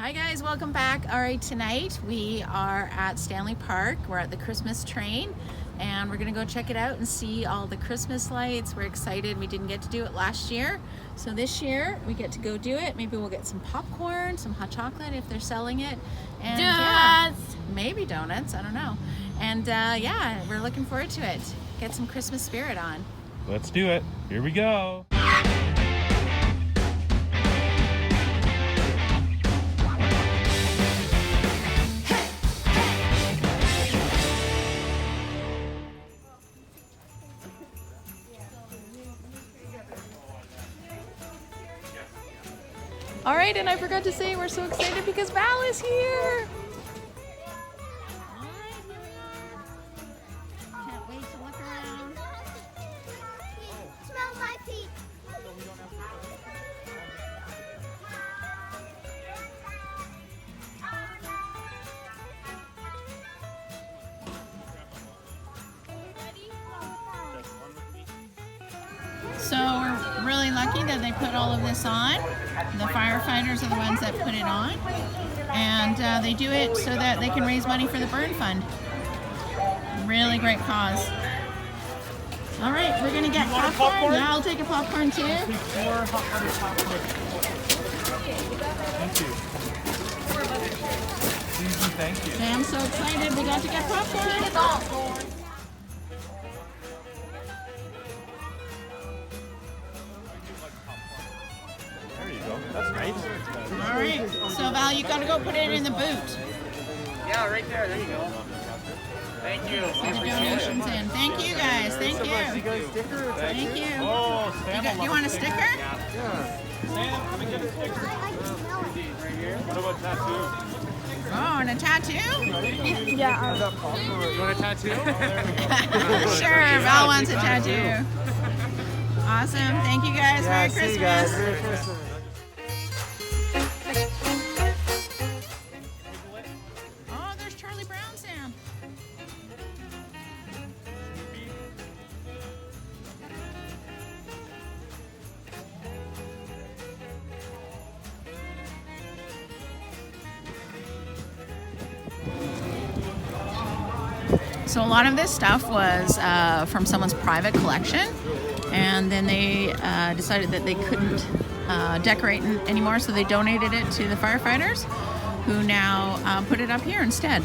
Hi guys, welcome back. All right, tonight we are at Stanley Park. We're at the Christmas train and we're gonna go check it out and see all the Christmas lights. We're excited. We didn't get to do it last year, so this year we get to go do it. Maybe we'll get some popcorn, some hot chocolate if they're selling it, and donuts. maybe donuts, I don't know. And yeah, we're looking forward to it. Get some Christmas spirit on. Let's do it. Here we go. All right, and I forgot to say we're so excited because Val is here. Can't wait to look around. Smell my feet. So we're really lucky that they put all of this on. The firefighters are the ones that put it on. And they do it so that they can raise money for the burn fund. Really great cause. All right, we're gonna get popcorn. Yeah, I'll take a popcorn too. Take 4 hot butter popcorn. Thank you. Susie, thank you. I'm so excited we got to get popcorn. There you go. That's nice. All right, so Val, you gotta go put it in the boot. Yeah, right there. There you go. Thank you. Put the donations in. Thank you guys. Thank You you. got a sticker? Thank you. Oh, Sam. You want a sticker? Yeah. Sam, come and get a sticker. Right here. What about tattoo? Oh, and a tattoo? Yeah. You want a tattoo? Sure, Val wants a tattoo. Awesome. Thank you guys. Merry See Christmas. you guys. Merry Christmas. Oh, there's Charlie Brown, Sam. So a lot of this stuff was from someone's private collection, and then they decided that they couldn't decorate anymore, so they donated it to the firefighters, who now put it up here instead.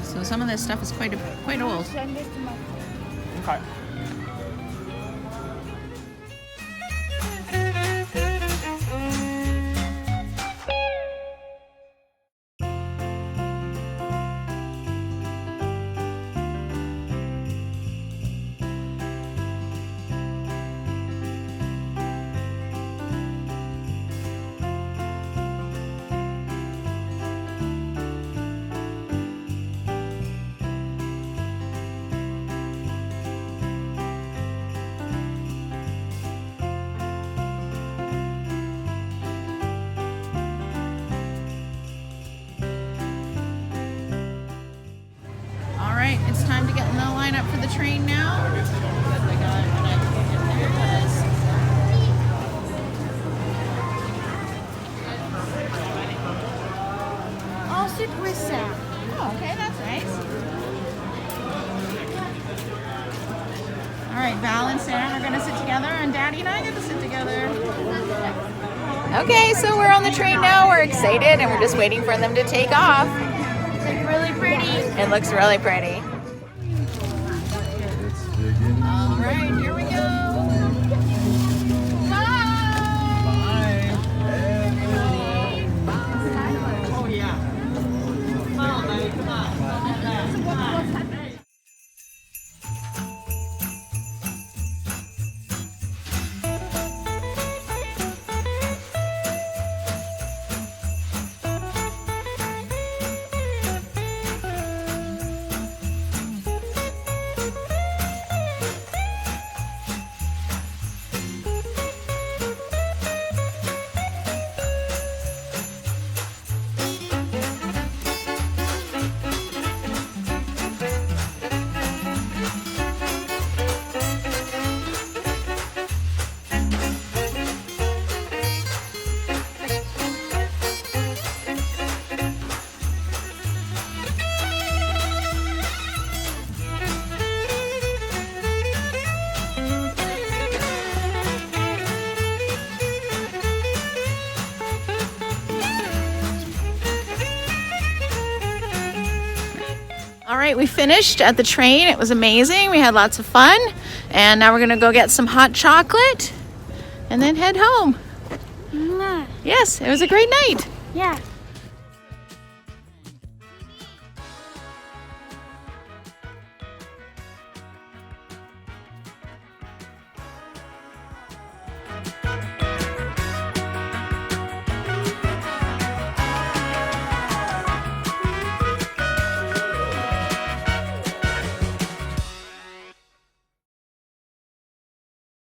So some of this stuff is quite old. Okay. All right, it's time to get in the lineup for the train now. There it is. I'll sit with Sam. Oh, okay, that's nice. All right, Val and Sam are gonna sit together, and Daddy and I get to sit together. Okay, so we're on the train now. We're excited, and we're just waiting for them to take off. It's really pretty. It looks really pretty. All right, here we go. Bye. Oh, yeah. Come on, buddy. Come on. right, we finished at the train. It was amazing. We had lots of fun. And now we're going to go get some hot chocolate and then head home. Mwah. Yes, it was a great night. Yeah.